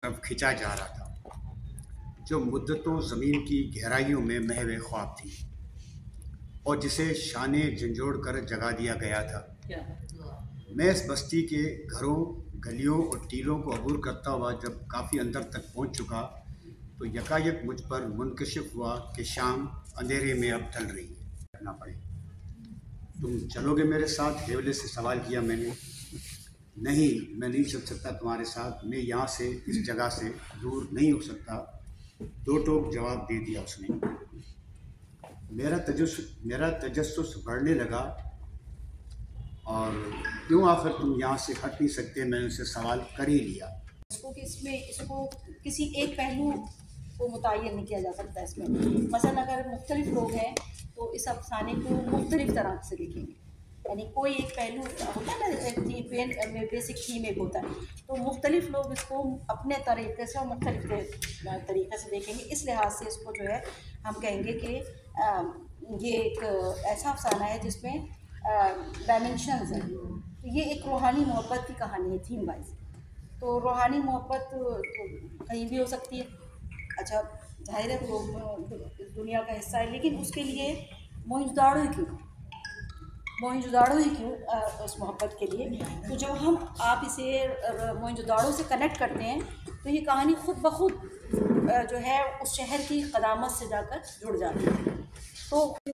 طرف کھینچا جا رہا تھا، جو مدتوں زمین کی گہرائیوں میں محو خواب تھی اور جسے شانے جھنجھوڑ کر جگا دیا گیا تھا۔ میں اس بستی کے گھروں، گلیوں اور ٹیلوں کو عبور کرتا ہوا جب کافی اندر تک پہنچ چکا تو یکایک مجھ پر منکشف ہوا کہ شام اندھیرے میں اب ڈھل رہی ہے، کرنا پڑے۔ تم چلو گے میرے ساتھ؟ ہیولے سے سوال کیا میں نے۔ نہیں، میں نہیں چل سکتا تمہارے ساتھ، میں یہاں سے، اس جگہ سے دور نہیں ہو سکتا، دو ٹوک جواب دے دیا اس نے۔ میرا تجسس بڑھنے لگا۔ اور کیوں آخر تم یہاں سے ہٹ نہیں سکتے؟ میں نے اسے سوال کر ہی لیا۔ اس کو کسی ایک پہلو کو متعین نہیں کیا جا سکتا اس میں۔ مثلا اگر مختلف لوگ ہیں تو اس افسانے کو مختلف طرح سے دیکھیں گے، یعنی کوئی ایک پہلو ہوتا ہے نا، بیسک تھیم ایک ہوتا ہے، تو مختلف لوگ اس کو اپنے طریقے سے اور مختلف طریقے سے دیکھیں گے۔ اس لحاظ سے اس کو جو ہے ہم کہیں گے کہ یہ ایک ایسا افسانہ ہے جس میں ڈائمینشنز ہیں۔ یہ ایک روحانی محبت کی کہانی ہے تھیم وائز، تو روحانی محبت کہیں بھی ہو سکتی ہے۔ اچھا، ظاہر ہے وہ دنیا کا حصہ ہے، لیکن اس کے لیے موئنجداڑو ہی کیوں اس محبت کے لیے؟ تو جب آپ اسے موئنجداڑو سے کنیکٹ کرتے ہیں تو یہ کہانی خود بخود جو ہے اس شہر کی قدامت سے جا کر جڑ جاتی ہے۔ تو